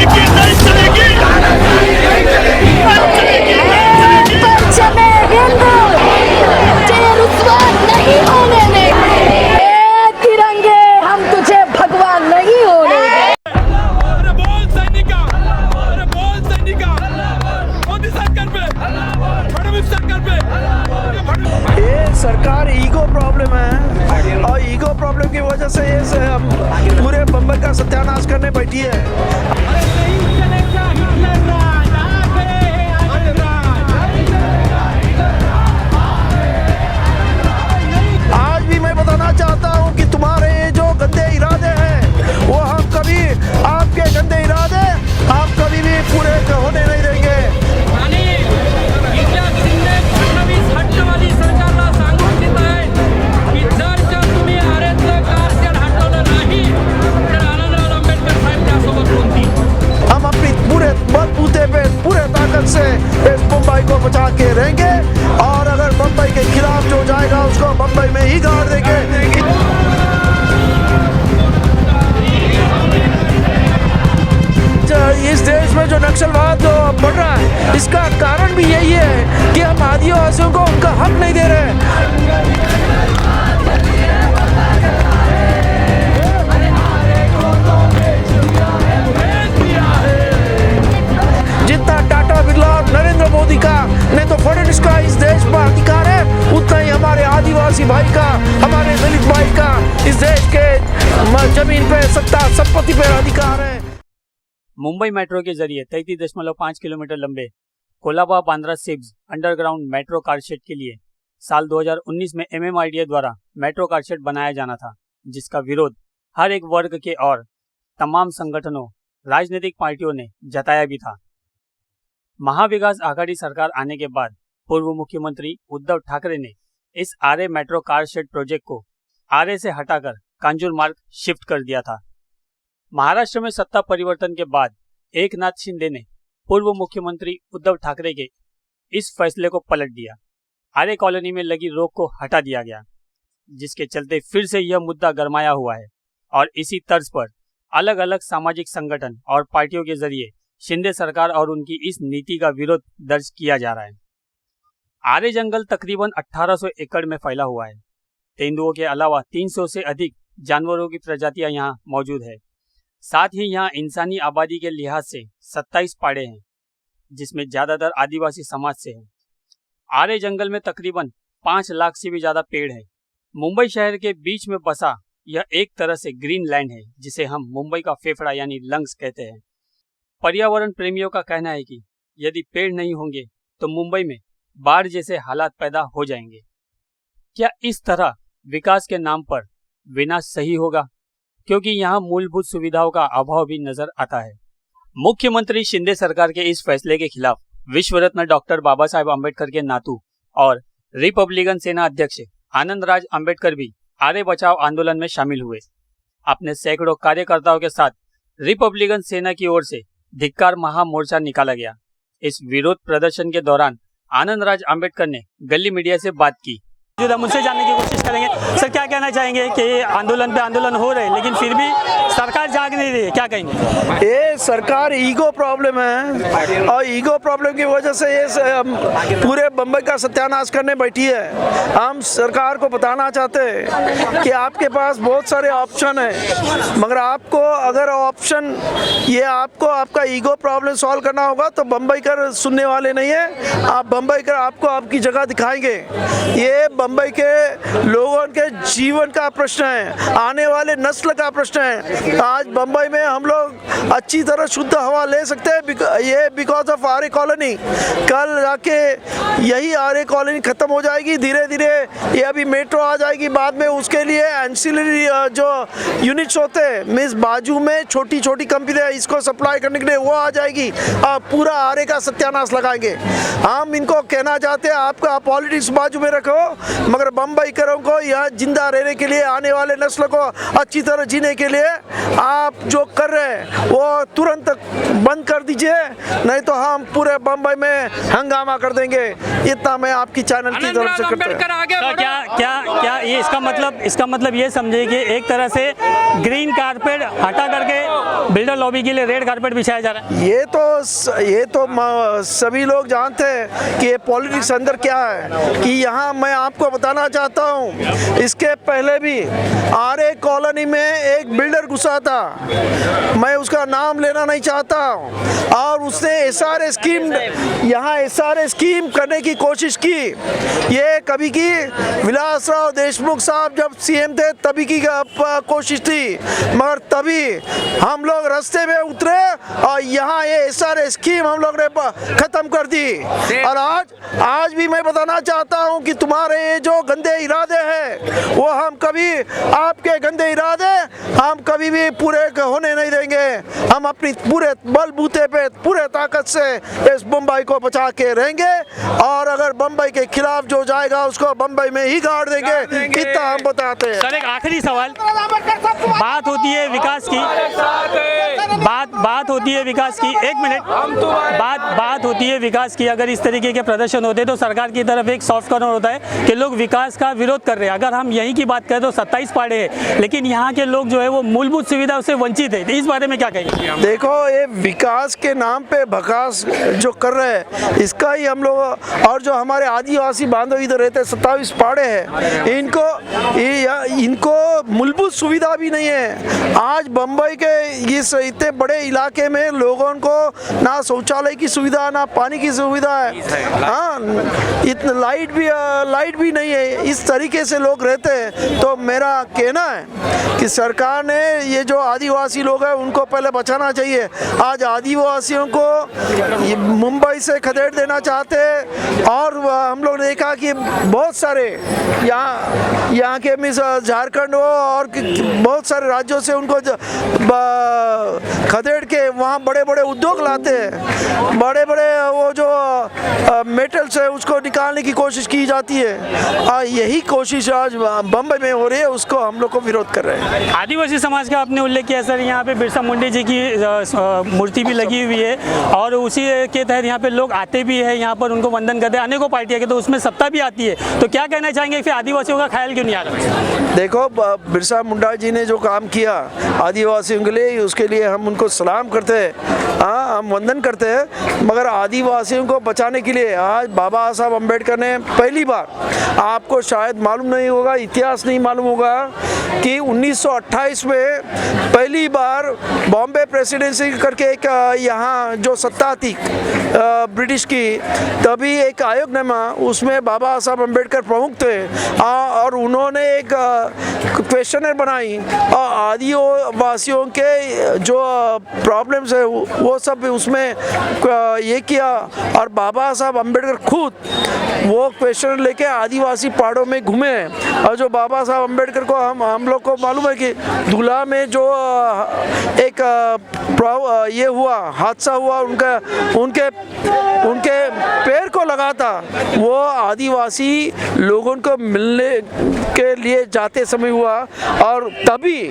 चलेगी नहीं चलेगी नहीं होने देंगे। तिरंगे हम तुझे भगवान नहीं होने देंगे। अरे बोल सैनिका, अरे बोल सैनिका, मोदी सरकार पे, फडणवीस सरकार पे। ये सरकार ईगो प्रॉब्लम है और ईगो प्रॉब्लम की वजह से ये पूरे बम्बई का सत्यानाश करने बैठी है। आज भी मैं बताना चाहता हूँ कि तुम्हारे ये जो गंदे इरादे हैं वो हम कभी आपके गंदे इरादे आप कभी भी पूरे होने नहीं देंगे। आणि एकनाथ शिंदे फडणवीस हटवाली सरकारला सांगून देत आहे की जर तुम्ही आरेतलं कारशेड हटवलं नाही तर आनंदराव आंबेडकर साहेब त्यासोबत होतील। हम अपनी पूरे बलबूते पे पूरे ताकत से इस मुंबई को बचा के रहेंगे और अगर मुंबई के खिलाफ जो जाएगा उसको मुंबई में ही गाड़ देंगे। इस देश में जो नक्सलवाद जो बढ़ रहा है इसका कारण भी यही है कि हम आदिवासियों को उनका हक नहीं दे रहे। जितना टाटा बिरला और नरेंद्र मोदी का नहीं तो फडणवीस का इस देश पर अधिकार है उतना ही हमारे आदिवासी भाई का हमारे दलित भाई का इस देश के जमीन पे सत्ता संपत्ति पे अधिकार है। मुंबई मेट्रो के जरिए 33.5 किलोमीटर लंबे Colaba Bandra SEEPZ underground metro car shed के लिए साल 2019 में MMRDA द्वारा मेट्रो कारशेड बनाया जाना था, जिसका विरोध हर एक वर्ग के और तमाम संगठनों राजनीतिक पार्टियों ने जताया भी था। महाविकास आघाड़ी सरकार आने के बाद पूर्व मुख्यमंत्री उद्धव ठाकरे ने इस आरे मेट्रो कारशेड प्रोजेक्ट को आरे से हटाकर कांजूर मार्ग शिफ्ट कर दिया था। महाराष्ट्र में सत्ता परिवर्तन के बाद एकनाथ शिंदे ने पूर्व मुख्यमंत्री उद्धव ठाकरे के इस फैसले को पलट दिया। आरे कॉलोनी में लगी रोक को हटा दिया गया, जिसके चलते फिर से यह मुद्दा गरमाया हुआ है और इसी तर्ज पर अलग अलग सामाजिक संगठन और पार्टियों के जरिए शिंदे सरकार और उनकी इस नीति का विरोध दर्ज किया जा रहा है। आरे जंगल तकरीबन 1800 एकड़ में फैला हुआ है। तेंदुओं के अलावा 300 से अधिक जानवरों की प्रजातियां यहाँ मौजूद है। साथ ही यहाँ इंसानी आबादी के लिहाज से 27 पाड़े हैं, जिसमें ज्यादातर आदिवासी समाज से है। आरे जंगल में तकरीबन 5 लाख से भी ज्यादा पेड़ है। मुंबई शहर के बीच में बसा यह एक तरह से ग्रीन लैंड है, जिसे हम मुंबई का फेफड़ा यानी लंग्स कहते हैं। पर्यावरण प्रेमियों का कहना है कि यदि पेड़ नहीं होंगे तो मुंबई में बाढ़ जैसे हालात पैदा हो जाएंगे। क्या इस तरह विकास के नाम पर विनाश सही होगा? क्योंकि यहाँ मूलभूत सुविधाओं का अभाव भी नजर आता है। मुख्यमंत्री शिंदे सरकार के इस फैसले के खिलाफ विश्व रत्न डॉक्टर बाबा साहेब आम्बेडकर के नातू और रिपब्लिकन सेना अध्यक्ष आनंदराज आम्बेडकर भी आरे बचाओ आंदोलन में शामिल हुए। अपने सैकड़ों कार्यकर्ताओं के साथ रिपब्लिकन सेना की ओर से धिक्कार महामोर्चा निकाला गया। इस विरोध प्रदर्शन के दौरान आनंदराज आम्बेडकर ने गली मीडिया से बात की। हम उनसे जानने की कोशिश करेंगे। सर, क्या कहना चाहेंगे कि आंदोलन पे आंदोलन हो रहे हैं लेकिन फिर भी सरकार जाग नहीं रही है, क्या कहेंगे? ये सरकार ईगो प्रॉब्लम है और ईगो प्रॉब्लम की वजह से ये पूरे बम्बई का सत्यानाश करने बैठी है। हम सरकार को बताना चाहते हैं कि आपके पास बहुत सारे ऑप्शन हैं, मगर आपको अगर ऑप्शन ये आपको आपका ईगो प्रॉब्लम सॉल्व करना होगा तो बम्बई कर सुनने वाले नहीं है। आप बम्बई कर आपको आपकी जगह दिखाएंगे। ये बम्बई के लोगों के जीवन का प्रश्न है, आने वाले नस्ल का प्रश्न है। आज बम्बई में हम लोग अच्छी तरह शुद्ध हवा ले सकते हैं, ये बिकॉज ऑफ आरे कॉलोनी। कल जाके यही आरे कॉलोनी खत्म हो जाएगी, धीरे धीरे ये अभी मेट्रो आ जाएगी, बाद में उसके लिए एंसिलरी जो यूनिट्स होते हैं मीन्स बाजू में छोटी छोटी कंपनियां इसको सप्लाई करने के लिए वो आ जाएगी। पूरा आरे का सत्यानाश लगाएंगे। हम इनको कहना चाहते हैं आपका पॉलिटिक्स बाजू में रखो, मगर बम्बईकरों को यहाँ जिंदा रहने के लिए, आने वाले नस्ल को अच्छी तरह जीने के लिए आप जो कर रहे हैं वो तुरंत बंद कर दीजिए, नहीं तो हम पूरे बम्बई में हंगामा कर देंगे। इतना मैं आपकी चैनल की तरफ से करता हूँ। आगे तो क्या ये इसका मतलब ये समझे कि एक तरह से ग्रीन कारपेट हटा करके बिल्डर लॉबी के लिए रेड कारपेट बिछाया जा रहा है? ये तो सभी लोग जानते हैं कि ये पॉलिटिक्स अंदर क्या है। कि यहाँ मैं आपको बताना चाहता हूँ, इसके पहले भी आरे कॉलोनी में एक बिल्डर घुसा था, मैं उसका नाम लेना नहीं चाहता, और उसने एसआरए स्कीम, यहाँ एसआरए स्कीम करने की कोशिश की। ये कभी की विलासराव देशमुख साहब जब सीएम थे तभी की कोशिश थी, मगर तभी हम लोग रास्ते में उतरे और यहाँ ये एसआरए स्कीम हम लोग ने खत्म कर दी। और आज भी मैं बताना चाहता हूँ कि तुम्हारे ये जो गंदे इरादे हैं वो हम कभी, आपके गंदे इरादे हम कभी भी पूरे होने नहीं देंगे। हम अपनी पूरे बलबूते पे पूरे ताकत से इस बम्बई को बचा के रहेंगे, और अगर बम्बई के खिलाफ जो जाएगा उसको बम्बई में ही गाड़ देंगे, इतना हम बताते हैं। सर एक आखिरी सवाल, बात होती है विकास की, बात होती है विकास की, एक मिनट, बात होती है विकास की। अगर इस तरीके के प्रदर्शन होते तो सरकार की तरफ एक सॉफ्ट कॉर्नर होता है कि लोग विकास का विरोध कर रहे हैं। अगर हम यहीं की बात करें तो 27 पाड़े हैं, लेकिन यहाँ के लोग जो है वो मूलभूत सुविधाओं से वंचित है। इस बारे में क्या कहेंगे? देखो, ये विकास के नाम पे बकास जो कर रहे हैं, इसका ही हम लोग, और जो हमारे आदिवासी बांधव इधर रहते हैं 27 पाड़े हैं, इनको मूलभूत सुविधा भी नहीं है। आज बम्बई के इस इतने बड़े इलाके में लोगों को ना शौचालय की सुविधा, ना पानी की सुविधा है, हाँ, इतना लाइट भी नहीं है। इस तरीके से लोग रहते हैं। तो मेरा कहना है कि सरकार ने ये जो आदिवासी लोग हैं उनको पहले बचाना चाहिए। आज आदिवासियों को मुंबई से खदेड़ देना चाहते हैं, और हम लोग ने देखा कि बहुत सारे यहाँ के मिस झारखंड हो और बहुत सारे राज्यों से उनको खदेड़ के वहाँ बड़े बड़े उद्योग लाते हैं, बड़े बड़े वो जो मेटल्स है उसको निकालने की कोशिश की जाती है। यही कोशिश आज बम्बई में हो रही है, उसको हम लोग को विरोध कर रहे हैं। आदिवासी समाज का आपने उल्लेख किया सर, यहाँ पे बिरसा मुंडा जी की मूर्ति भी लगी हुई है, और उसी के तहत यहाँ पे लोग आते भी है, यहाँ पर उनको वंदन करते हैं अनेकों पार्टियाँ के, तो उसमें सत्ता भी आती है। तो क्या कहना चाहेंगे, फिर आदिवासियों का ख्याल क्यों नहीं आ रहा? देखो, बिरसा मुंडा जी ने जो काम किया आदिवासियों के लिए, उसके लिए हम उनको सलाम करते हैं, हाँ, हम वंदन करते हैं। मगर आदिवासियों को बचाने के लिए आज बाबा साहब अम्बेडकर ने पहली बार, आपको शायद मालूम नहीं होगा, इतिहास नहीं मालूम होगा, कि 1928 में पहली बार बॉम्बे प्रेसिडेंसी करके एक यहाँ जो सत्ता थी ब्रिटिश की, तभी एक आयोगनामा, उसमें बाबा साहब अम्बेडकर प्रमुख थे, और उन्होंने एक क्वेश्चनर बनाई, और आदिवासियों के जो प्रॉब्लम्स है वो सब उसमें ये किया, और बाबा साहब अम्बेडकर खुद वो क्वेश्चनर लेके आदिवासी पहाड़ों में घूमे। और जो बाबा साहब अम्बेडकर को हम लोग को मालूम है कि धुला में जो एक ये हुआ, हादसा हुआ, उनके पैर को लगा था, वो आदिवासी लोगों को मिलने के लिए जाते समय हुआ, और तभी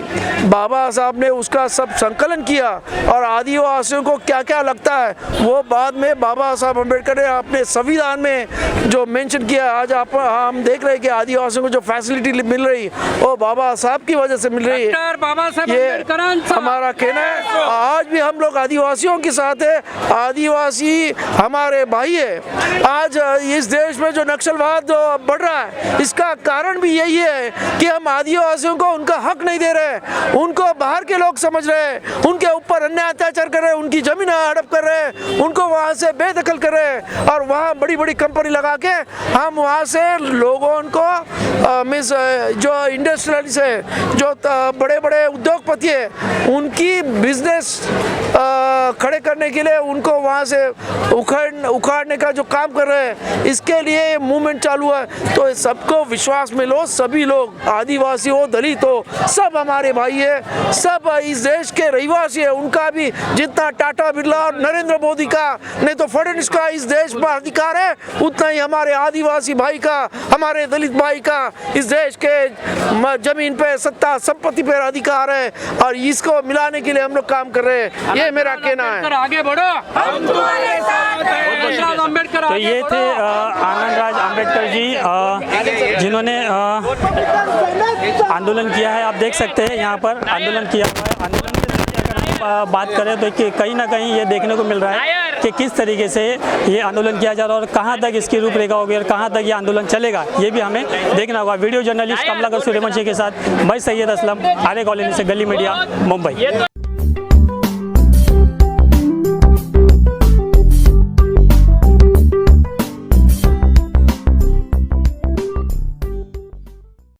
बाबा साहब ने उसका सब संकलन किया, और आदिवासियों को क्या क्या लगता है वो बाद में बाबा साहब अम्बेडकर ने अपने संविधान में जो मेंशन किया। आज हम देख रहे हैं कि आदिवासियों को जो फैसिलिटी मिल रही वो बाबा साहब की वजह से मिल रही है। बाबा साहब ये हमारा कहना है। आज भी हम लोग आदिवासियों के साथ है, आदिवासी हमारे भाई है। आज इस देश में जो नक्सलवाद बढ़ रहा है, इसका कारण भी यही है कि हम आदिवासियों को उनका हक नहीं दे रहे, उनको बाहर के लोग समझ रहे हैं, उनके ऊपर अन्याय अत्याचार कर रहे हैं, उनकी जमीन हड़प कर रहे हैं, उनको वहाँ से बेदखल कर रहे हैं, और वहाँ बड़ी बड़ी कंपनी लगा के हम वहाँ से लोगों को जो इंडस्ट्रियलिस्ट है, जो बड़े बड़े उद्योगपति है, उनकी बिजनेस खड़े करने के लिए उनको वहाँ से उखाड़ने का जो काम कर रहे हैं, इसके लिए मूवमेंट चालू है। तो सबको विश्वास में लो, सभी लोग आदिवासी हो, दलित हो, सब हमारे भाई है, सब इस देश के रहवासी है। उनका भी जितना टाटा बिरला और नरेंद्र मोदी का, नहीं तो फडणवीस का इस देश पर अधिकार है, उतना ही हमारे आदिवासी भाई का, हमारे दलित भाई का इस देश के जमीन पे, सत्ता संपत्ति पर अधिकार है। और इसको मिलाने के लिए हम लोग काम कर रहे हैं, ये मेरा कहना है। आगे बढ़ो, हम तुम्हारे साथ हैं। अम्बेडकर तो ये थे आनंदराज अंबेडकर जी, जिन्होंने आंदोलन किया है। आप देख सकते हैं यहाँ पर आंदोलन किया हुआ है। आंदोलन से अगर हम बात करें तो कहीं ना कहीं ये देखने को मिल रहा है कि किस तरीके से ये आंदोलन किया जा रहा है और कहाँ तक इसकी रूपरेखा होगी और कहाँ तक ये आंदोलन चलेगा, ये भी हमें देखना होगा। वीडियो जर्नलिस्ट कमलाकर सूर्यवंशी के साथ मैं सैयद असलम, आर्य कॉलोनी से, गली मीडिया, मुंबई।